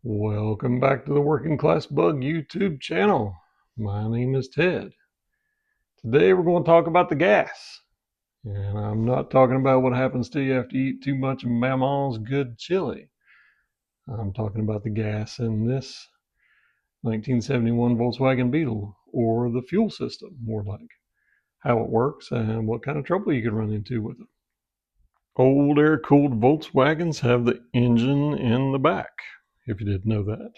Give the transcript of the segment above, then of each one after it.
Welcome back to the Working Class Bug YouTube channel. My name is Ted. Today we're going to talk about the gas. And I'm not talking about what happens to you after you eat too much of Maman's good chili. I'm talking about the gas in this 1971 Volkswagen Beetle, or the fuel system, more like. How it works and what kind of trouble you could run into with it. Old air-cooled Volkswagens have the engine in the back, if you didn't know that.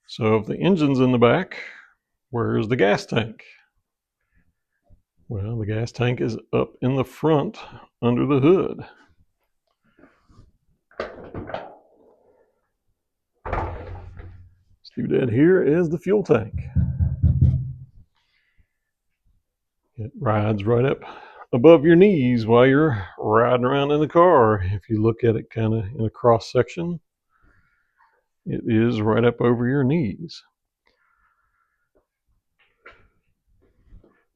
So if the engine's in the back, where's the gas tank? Well, the gas tank is up in the front under the hood. This doodad here is the fuel tank. It rides right up above your knees while you're riding around in the car. If you look at it kind of in a cross section, it is right up over your knees.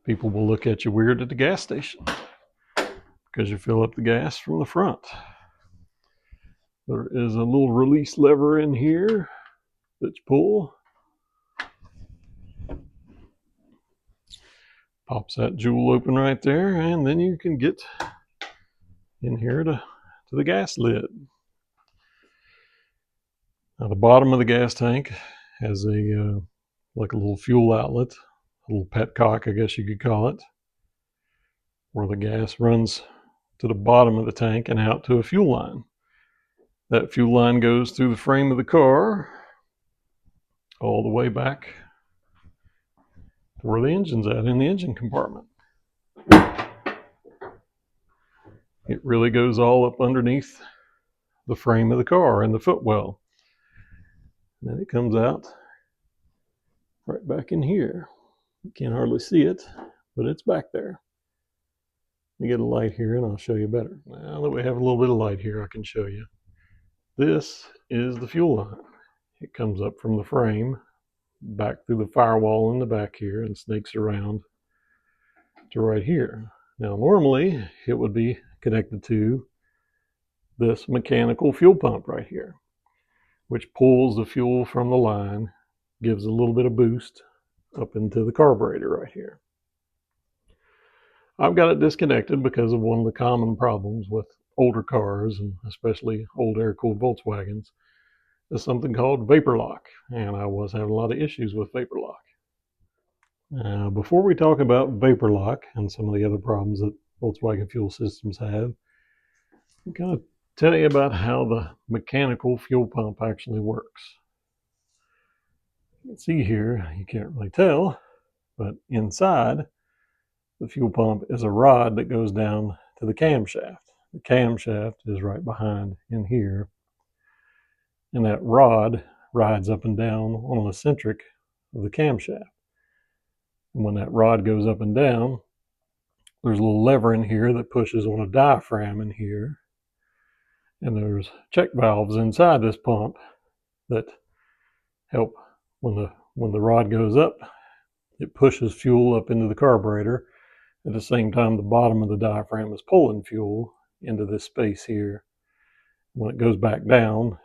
People will look at you weird at the gas station because you fill up the gas from the front. There is a little release lever in here that you pull. Pops that jewel open right there, and then you can get in here to the gas lid. Now the bottom of the gas tank has a like a little fuel outlet, a little petcock, I guess you could call it, where the gas runs to the bottom of the tank and out to a fuel line. That fuel line goes through the frame of the car all the way back to where the engine's at in the engine compartment. It really goes all up underneath the frame of the car and the footwell. And then it comes out right back in here. You can't hardly see it, but it's back there. Let me get a light here and I'll show you better. Now that we have a little bit of light here, I can show you. This is the fuel line. It comes up from the frame, back through the firewall in the back here, and snakes around to right here. Now normally it would be connected to this mechanical fuel pump right here, which pulls the fuel from the line, gives a little bit of boost up into the carburetor right here. I've got it disconnected because of one of the common problems with older cars, and especially old air-cooled Volkswagens, is something called vapor lock, and I was having a lot of issues with vapor lock. Before we talk about vapor lock and some of the other problems that Volkswagen fuel systems have, I'm going to tell you about how the mechanical fuel pump actually works. You can see here, you can't really tell, but inside the fuel pump is a rod that goes down to the camshaft. The camshaft is right behind in here, and that rod rides up and down on an eccentric of the camshaft. And when that rod goes up and down, there's a little lever in here that pushes on a diaphragm in here, and there's check valves inside this pump that help when the rod goes up, it pushes fuel up into the carburetor. At the same time, the bottom of the diaphragm is pulling fuel into this space here. When it goes back down,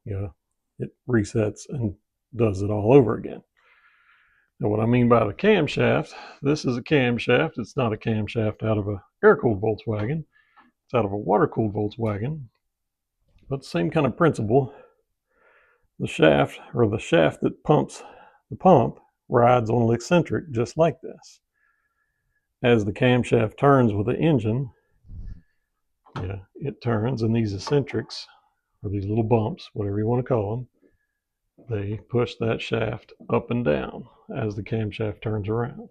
it resets and does it all over again. Now, what I mean by the camshaft, this is a camshaft. It's not a camshaft out of an air-cooled Volkswagen. It's out of a water-cooled Volkswagen. But the same kind of principle. The shaft that pumps the pump rides on an eccentric just like this. As the camshaft turns with the engine, it turns, and these eccentrics, or these little bumps, whatever you want to call them, they push that shaft up and down as the camshaft turns around.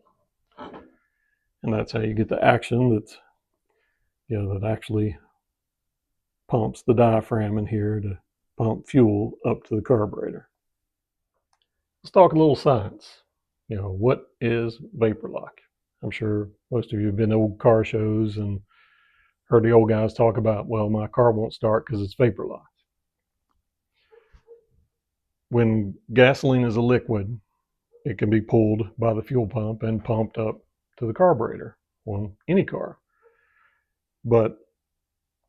And that's how you get the action that actually pumps the diaphragm in here to pump fuel up to the carburetor. Let's talk a little science. What is vapor lock? I'm sure most of you have been to old car shows and heard the old guys talk about, well, my car won't start because it's vapor locked. When gasoline is a liquid, it can be pulled by the fuel pump and pumped up to the carburetor on any car. But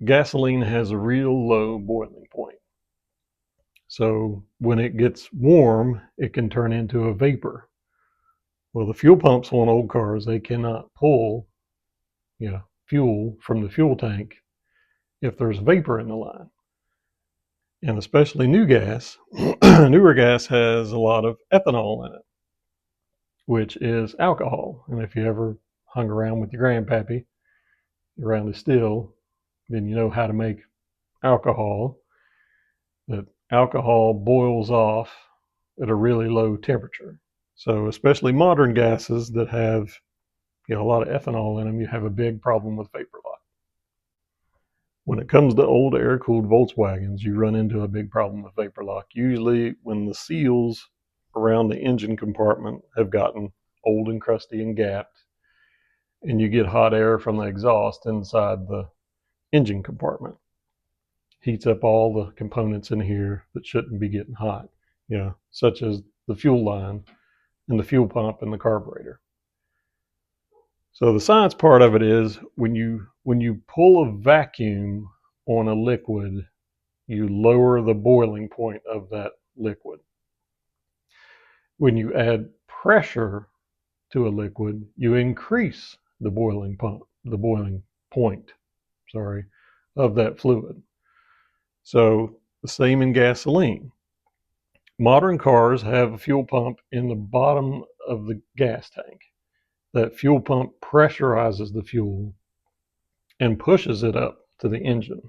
gasoline has a real low boiling point. So when it gets warm, it can turn into a vapor. Well, the fuel pumps on old cars, they cannot pull, fuel from the fuel tank if there's vapor in the line. And especially new gas, newer gas has a lot of ethanol in it, which is alcohol. And if you ever hung around with your grandpappy around the still, then you know how to make alcohol. That alcohol boils off at a really low temperature. So especially modern gases that have a lot of ethanol in them, you have a big problem with vapor lock. When it comes to old air-cooled Volkswagens, you run into a big problem with vapor lock. Usually when the seals around the engine compartment have gotten old and crusty and gapped, and you get hot air from the exhaust inside the engine compartment. Heats up all the components in here that shouldn't be getting hot, such as the fuel line and the fuel pump and the carburetor. So the science part of it is when you pull a vacuum on a liquid, you lower the boiling point of that liquid. When you add pressure to a liquid, you increase the boiling point of that fluid. So the same in gasoline. Modern cars have a fuel pump in the bottom of the gas tank. That fuel pump pressurizes the fuel and pushes it up to the engine.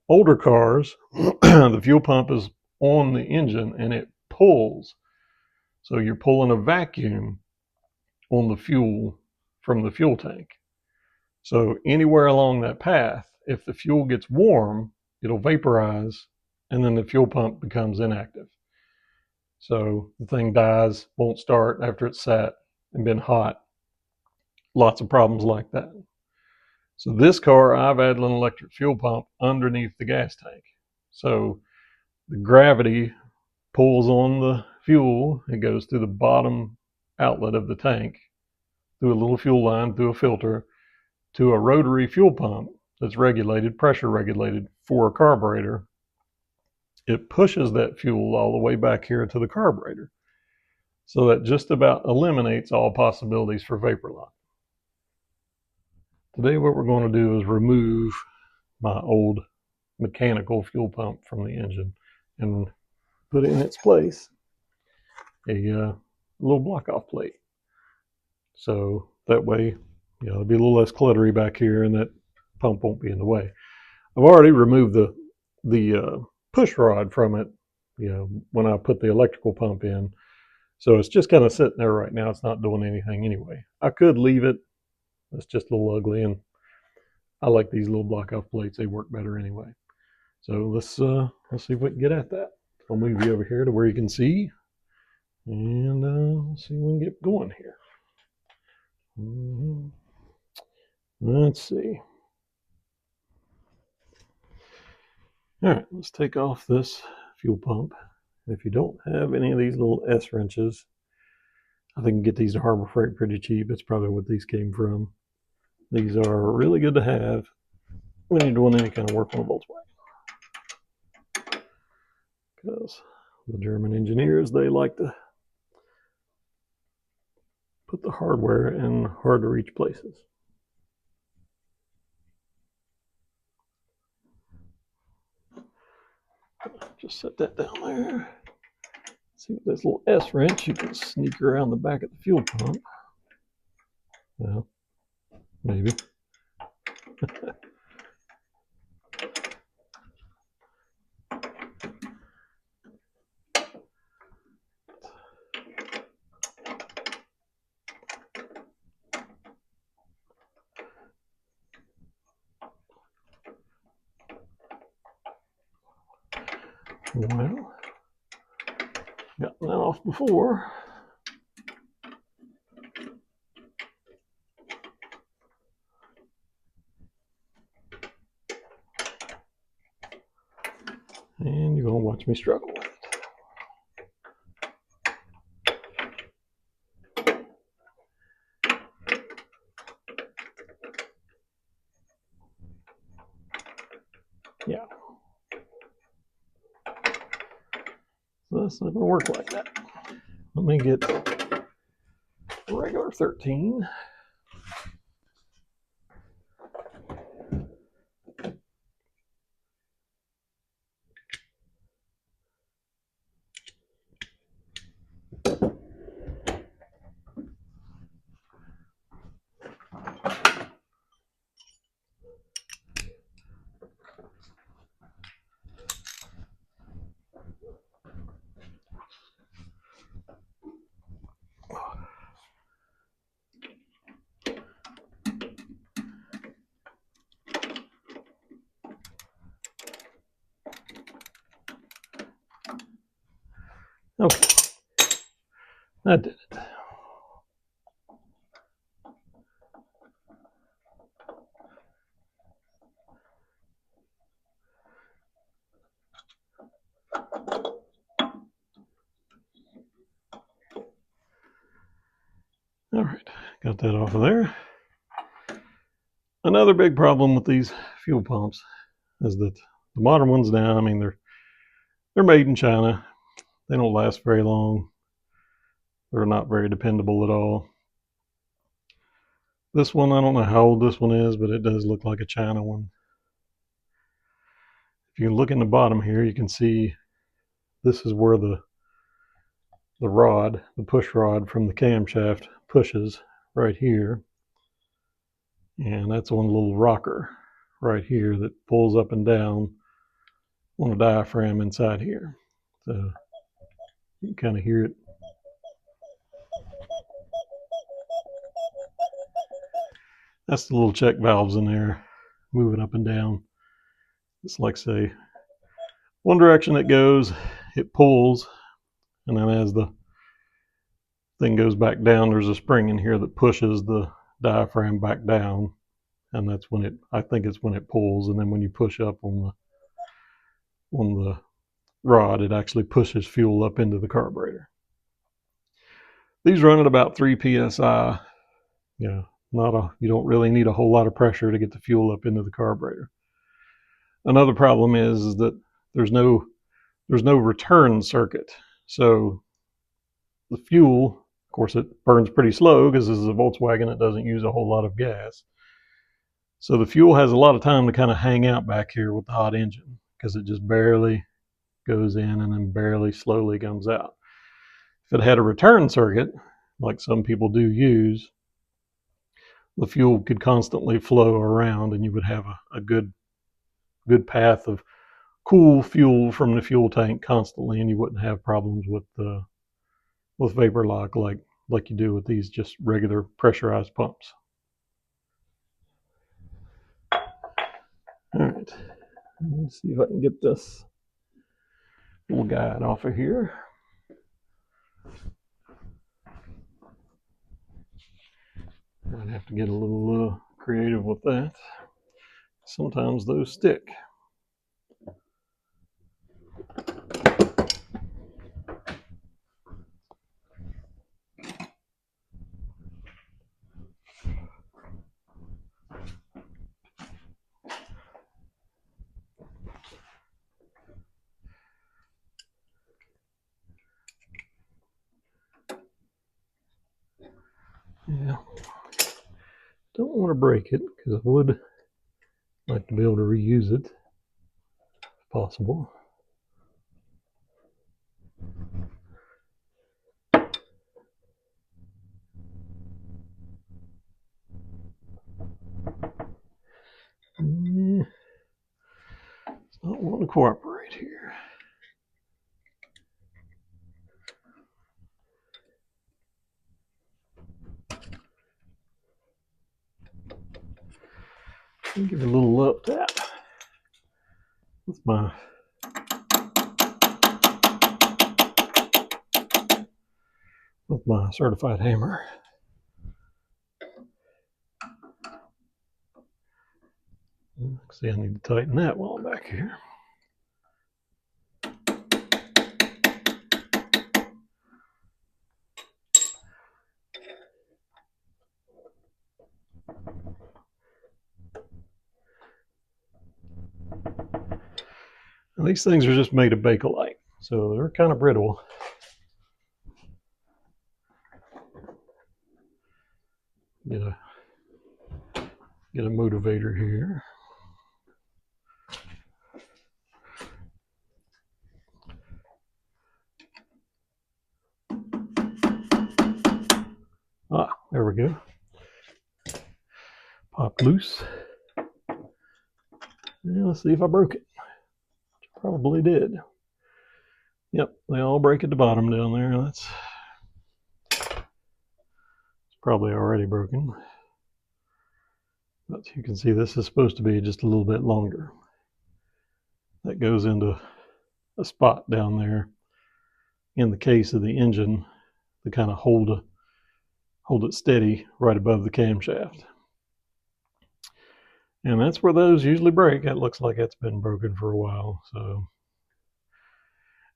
Older cars, the fuel pump is on the engine and it pulls. So you're pulling a vacuum on the fuel from the fuel tank. So anywhere along that path, if the fuel gets warm, it'll vaporize and then the fuel pump becomes inactive. So the thing dies, won't start after it's sat and been hot. Lots of problems like that. So this car, I've added an electric fuel pump underneath the gas tank. So the gravity pulls on the fuel. It goes through the bottom outlet of the tank, through a little fuel line, through a filter, to a rotary fuel pump that's regulated, pressure regulated for a carburetor. It pushes that fuel all the way back here to the carburetor. So that just about eliminates all possibilities for vapor lock. Today what we're going to do is remove my old mechanical fuel pump from the engine and put in its place a little block-off plate. So that way, it'll be a little less cluttery back here and that pump won't be in the way. I've already removed the push rod from it, when I put the electrical pump in. So it's just kind of sitting there right now. It's not doing anything anyway. I could leave it. It's just a little ugly, and I like these little block-off plates. They work better anyway. So let's see if we can get at that. I'll move you over here to where you can see, and let's see if we can get going here. Let's see. All right, let's take off this fuel pump. If you don't have any of these little S wrenches, I think you can get these to Harbor Freight pretty cheap. It's probably what these came from. These are really good to have when you're doing any kind of work on a Volkswagen. Because the German engineers, they like to put the hardware in hard to reach places. Just set that down there. See, with this little S wrench, you can sneak around the back of the fuel pump. Well, maybe. Well, got that off before. And you're going to watch me struggle with it. Yeah. So that's not going to work like that. Let me get a regular 13. Okay, that did it. All right, got that off of there. Another big problem with these fuel pumps is that the modern ones now, I mean, they're made in China. They don't last very long. They're not very dependable at all. This one, I don't know how old this one is, but it does look like a China one. If you look in the bottom here, you can see this is where the rod, the push rod from the camshaft pushes right here. And that's one little rocker right here that pulls up and down on a diaphragm inside here. So you can kind of hear it. That's the little check valves in there moving up and down. It's like, say, one direction it goes, it pulls, and then as the thing goes back down, there's a spring in here that pushes the diaphragm back down, and that's when it, I think it's when it pulls, and then when you push up on the rod, it actually pushes fuel up into the carburetor. These run at about 3 psi. You don't really need a whole lot of pressure to get the fuel up into the carburetor. Another problem is that there's no return circuit. So the fuel, of course, it burns pretty slow because this is a Volkswagen. It doesn't use a whole lot of gas. So the fuel has a lot of time to kind of hang out back here with the hot engine because it just barely goes in and then barely slowly comes out. If it had a return circuit, like some people do use, the fuel could constantly flow around and you would have a good path of cool fuel from the fuel tank constantly, and you wouldn't have problems with vapor lock like you do with these just regular pressurized pumps. All right, let's see if I can get this little guide off of here. I'm gonna have to get a little creative with that. Sometimes those stick. Yeah, don't want to break it because I would like to be able to reuse it if possible. Yeah, it's not wanting to cooperate here. I'll give it a little love tap with my certified hammer. See, I need to tighten that while I'm back here. And these things are just made of Bakelite, so they're kind of brittle. Get a motivator here. Ah, there we go. Popped loose. And let's see if I broke it. Probably did. Yep, they all break at the bottom down there. It's probably already broken. But you can see this is supposed to be just a little bit longer. That goes into a spot down there in the case of the engine to kind of hold it steady right above the camshaft. And that's where those usually break. It looks like it's been broken for a while. So,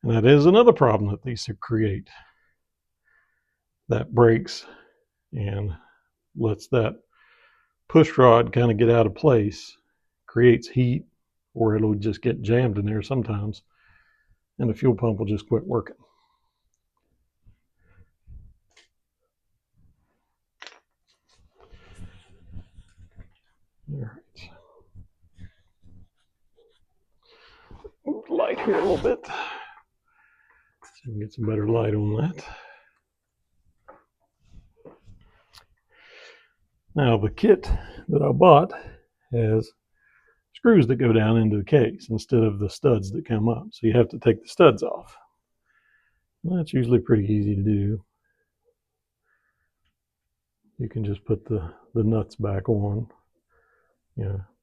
and that is another problem that these create. That breaks and lets that push rod kind of get out of place, creates heat, or it'll just get jammed in there sometimes, and the fuel pump will just quit working. All right. Move the light here a little bit so we can get some better light on that. Now the kit that I bought has screws that go down into the case instead of the studs that come up. So you have to take the studs off. Well, that's usually pretty easy to do. You can just put the nuts back on,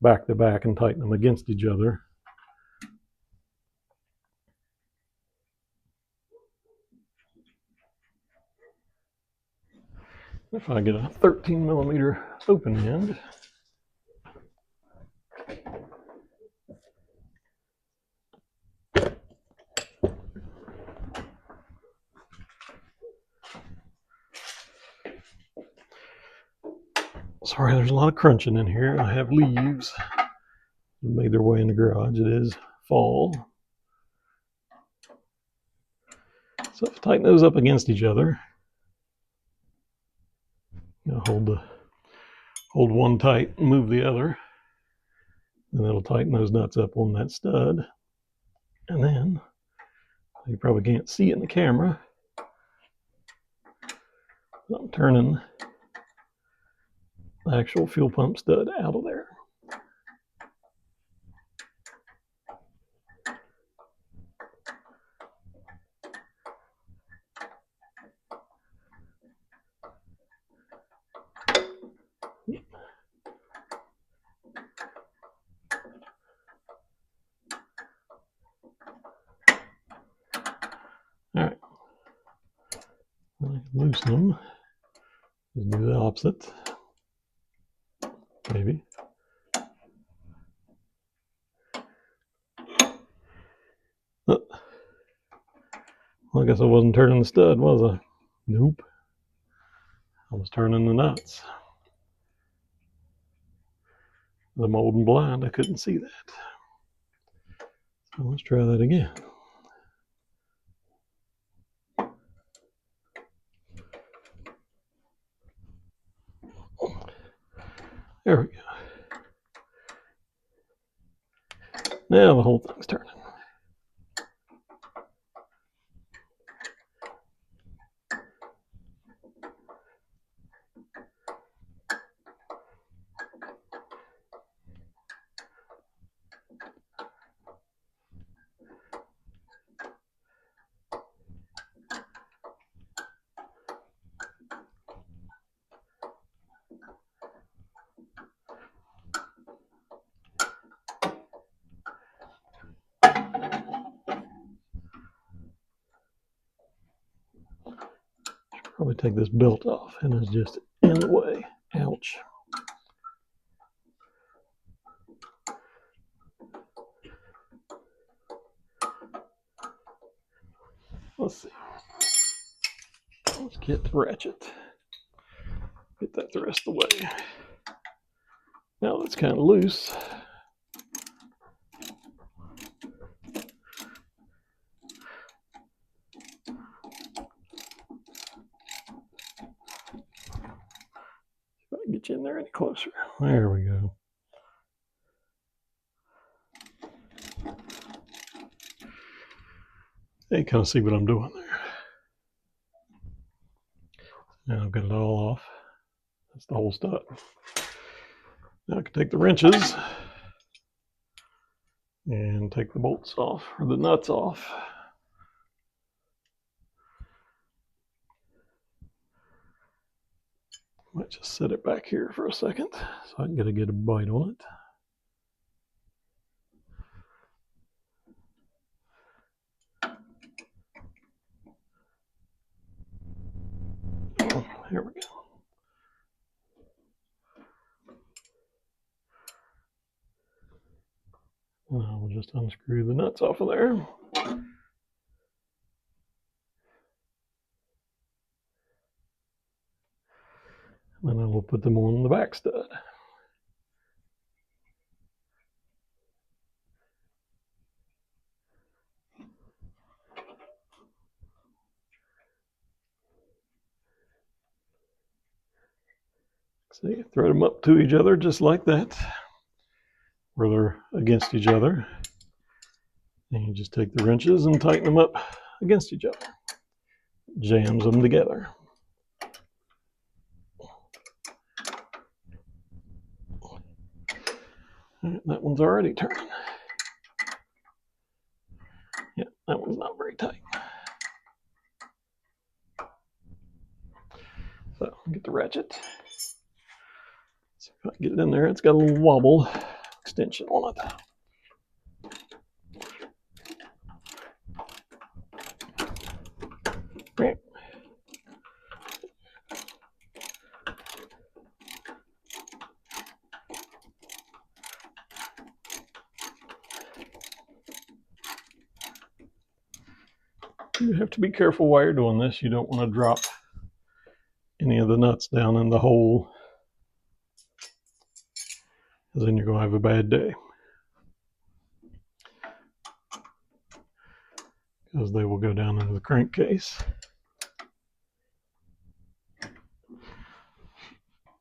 back to back, and tighten them against each other. If I get a 13 millimeter open end, sorry, there's a lot of crunching in here. I have leaves that made their way in the garage. It is fall. So if I tighten those up against each other, hold one tight and move the other, and it'll tighten those nuts up on that stud. And then, you probably can't see it in the camera, but I'm turning the actual fuel pump stud out of there. All right, I can loosen them. Just do the opposite, maybe. Oh. Well, I guess I wasn't turning the stud, was I? Nope. I was turning the nuts. I'm old and blind, I couldn't see that. So let's try that again. There we go. Now the whole thing's turning. Probably take this belt off, and it's just in the way. Ouch. Let's see. Let's get the ratchet. Get that the rest of the way. Now that's kind of loose. get you in there any closer. There we go. You kind of see what I'm doing there. Now I've got it all off. That's the whole stud. Now I can take the wrenches and take the bolts off, or the nuts off. Might just set it back here for a second so I can get a good bite on it. Oh, here we go. Now we'll just unscrew the nuts off of there. And then I will put them on the back stud. See, thread them up to each other just like that, where they're against each other. And you just take the wrenches and tighten them up against each other. Jams them together. All right, that one's already turning. Yeah, that one's not very tight. So get the ratchet. See if I can get it in there. It's got a little wobble extension on it. Right. You have to be careful while you're doing this. You don't want to drop any of the nuts down in the hole, because then you're going to have a bad day. Because they will go down into the crankcase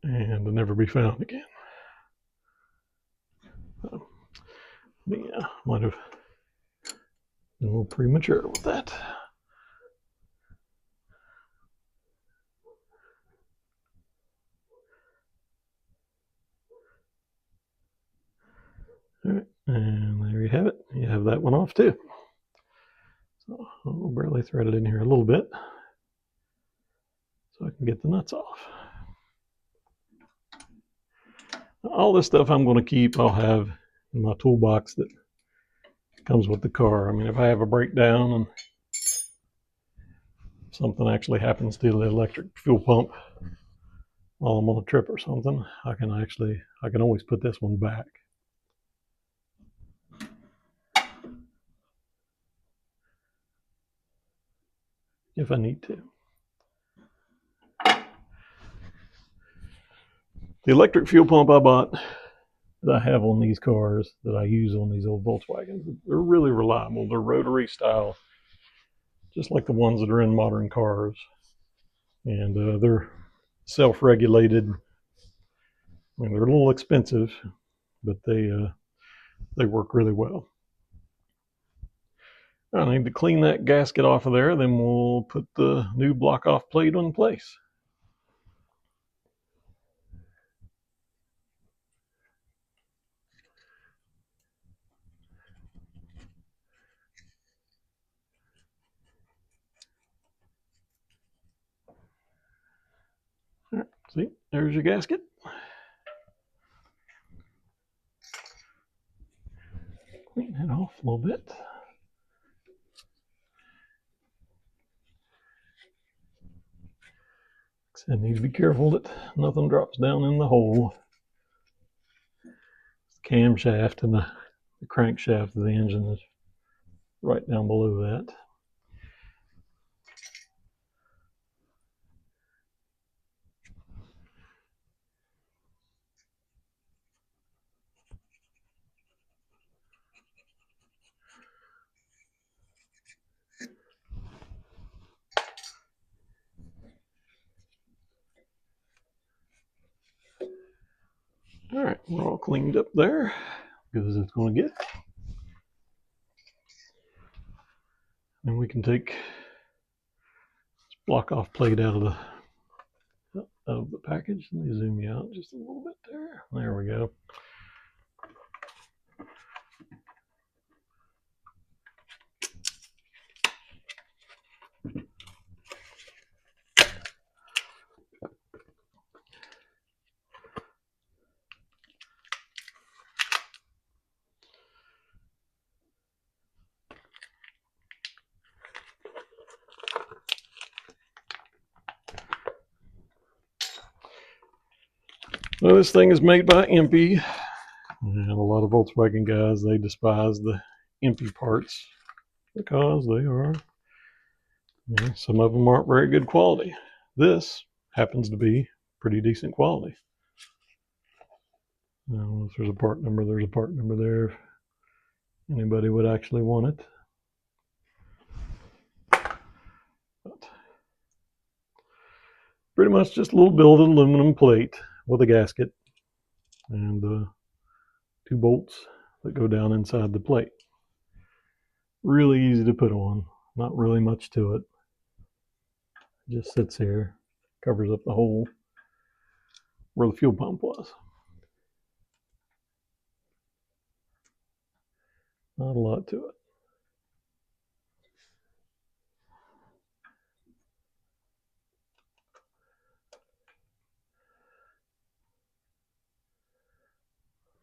and never be found again. But yeah, might have been a little premature with that. All right, and there you have it. You have that one off too. So I'll barely thread it in here a little bit so I can get the nuts off. All this stuff I'm going to keep. I'll have in my toolbox that comes with the car. I mean, if I have a breakdown and something actually happens to the electric fuel pump while I'm on a trip or something, I can always put this one back. If I need to. The electric fuel pump I bought that I have on these cars that I use on these old Volkswagens, they're really reliable. They're rotary style, just like the ones that are in modern cars. And they're self-regulated. I mean, they're a little expensive, but they work really well. I need to clean that gasket off of there, then we'll put the new block-off plate in place. All right, see, there's your gasket. Clean it off a little bit. I need to be careful that nothing drops down in the hole. The camshaft and the crankshaft of the engine is right down below that. We're all cleaned up there, good as it's going to get. And we can take this block off plate out of the package. Let me zoom you out just a little bit there. There we go. Well, this thing is made by Impy, and a lot of Volkswagen guys, they despise the Impy parts because they are, some of them aren't very good quality. This happens to be pretty decent quality. I don't know if there's a part number. There's a part number there if anybody would actually want it. But pretty much just a little billet aluminum plate with a gasket and 2 bolts that go down inside the plate. Really easy to put on, not really much to it. It just sits here, covers up the hole where the fuel pump was. Not a lot to it.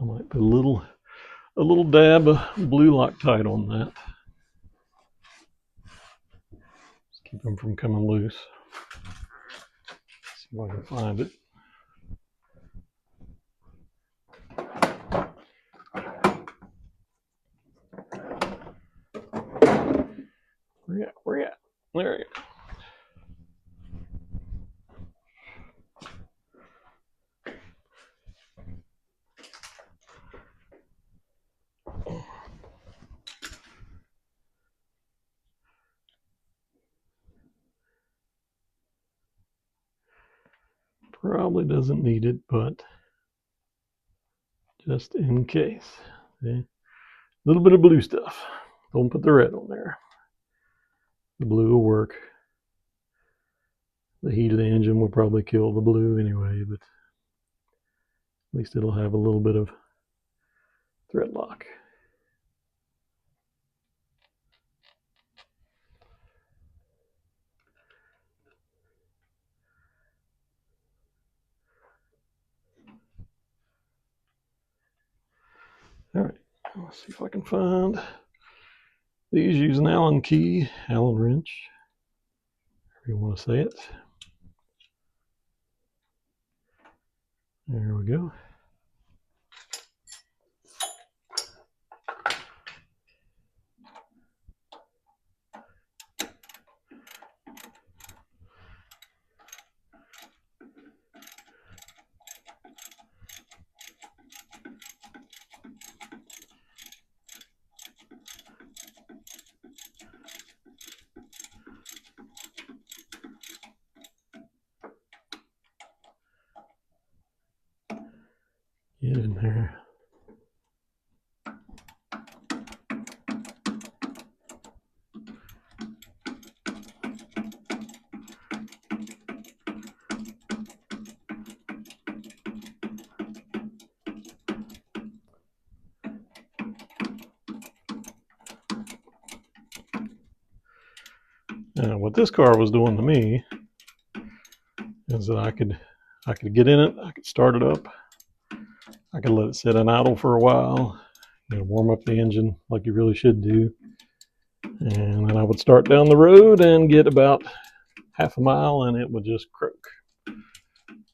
I might put a little dab of blue Loctite on that. Just keep them from coming loose. See if I can find it. Where you at? There you go. Probably doesn't need it, but just in case. See? A little bit of blue stuff. Don't put the red on there. The blue will work. The heat of the engine will probably kill the blue anyway, but at least it'll have a little bit of thread lock. All right, let's see if I can find these using Allen key, Allen wrench, however you want to say it. There we go. Get in there. Now, what this car was doing to me is that I could get in it, I could start it up, I could let it sit in idle for a while, warm up the engine like you really should do, and then I would start down the road and get about half a mile and it would just croak.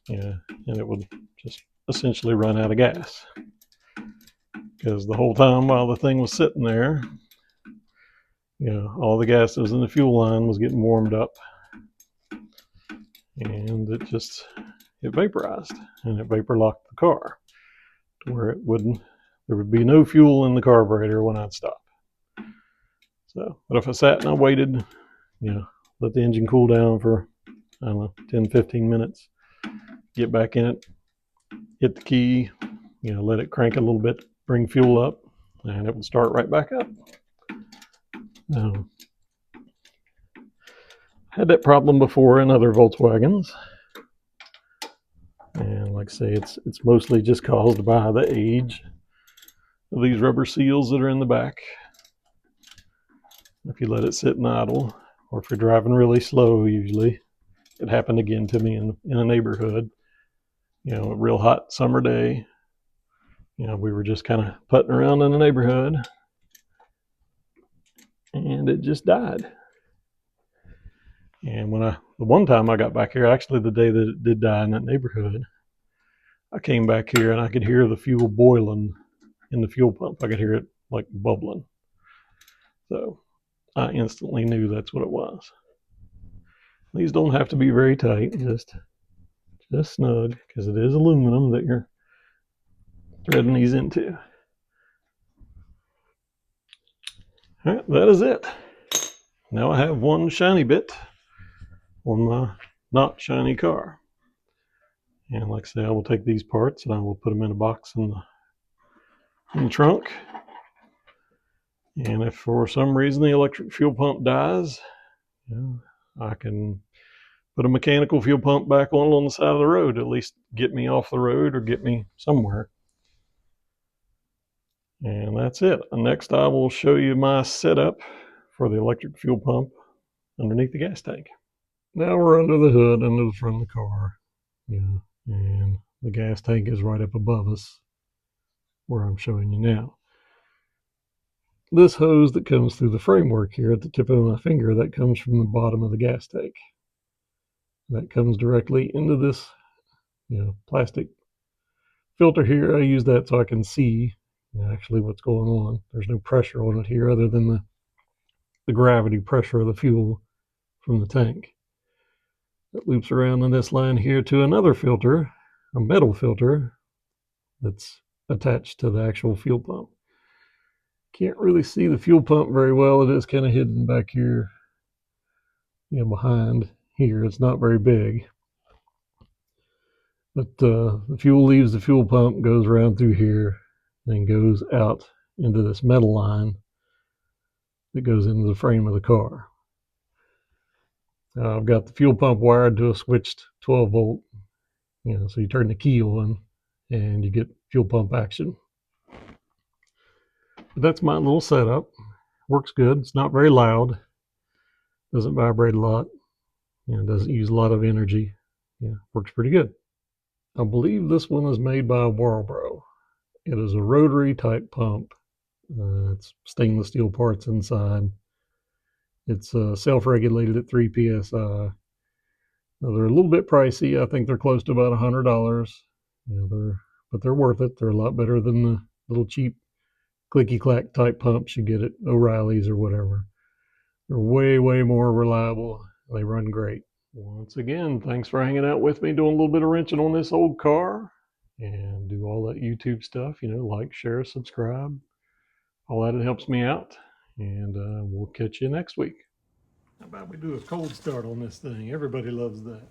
And it would just essentially run out of gas. Because the whole time while the thing was sitting there, all the gases in the fuel line was getting warmed up. And it vaporized. And it vapor locked the car to where there would be no fuel in the carburetor when I'd stop. But if I sat and I waited, let the engine cool down for, 10, 15 minutes, get back in it, hit the key, let it crank a little bit, bring fuel up, and it will start right back up. Had that problem before in other Volkswagens, and like I say, it's mostly just caused by the age of these rubber seals that are in the back. If you let it sit and idle, or if you're driving really slow, usually. It happened again to me in a neighborhood, a real hot summer day. We were just kind of putting around in the neighborhood, and it just died. And the one time I got back here, actually the day that it did die in that neighborhood, I came back here and I could hear the fuel boiling in the fuel pump. I could hear it like bubbling. So I instantly knew that's what it was. These don't have to be very tight, just snug, because it is aluminum that you're threading these into. All right, that is it. Now I have one shiny bit on my not shiny car. And like I say, I will take these parts and I will put them in a box in the trunk. And if for some reason the electric fuel pump dies, I can put a mechanical fuel pump back on the side of the road, at least get me off the road or get me somewhere. And that's it. Next, I will show you my setup for the electric fuel pump underneath the gas tank. Now we're under the hood, under the front of the car, and the gas tank is right up above us, where I'm showing you now. This hose that comes through the framework here at the tip of my finger, that comes from the bottom of the gas tank. That comes directly into this, plastic filter here. I use that so I can see actually what's going on. There's no pressure on it here other than the gravity pressure of the fuel from the tank. It loops around on this line here to another filter, a metal filter that's attached to the actual fuel pump. Can't really see the fuel pump very well. It is kind of hidden back here, behind here. It's not very big. But the fuel leaves the fuel pump, goes around through here, and goes out into this metal line that goes into the frame of the car. I've got the fuel pump wired to a switched 12 volt, so you turn the key on and you get fuel pump action. But that's my little setup. Works good. It's not very loud. Doesn't vibrate a lot. Doesn't use a lot of energy. Works pretty good. I believe this one is made by Marlboro. It is a rotary type pump. It's stainless steel parts inside. It's self-regulated at 3 psi. Now, they're a little bit pricey. I think they're close to about $100. But they're worth it. They're a lot better than the little cheap clicky-clack type pumps you get at O'Reilly's or whatever. They're way, way more reliable. They run great. Once again, thanks for hanging out with me, doing a little bit of wrenching on this old car, and do all that YouTube stuff, like, share, subscribe. All that, it helps me out, and we'll catch you next week. How about we do a cold start on this thing? Everybody loves that.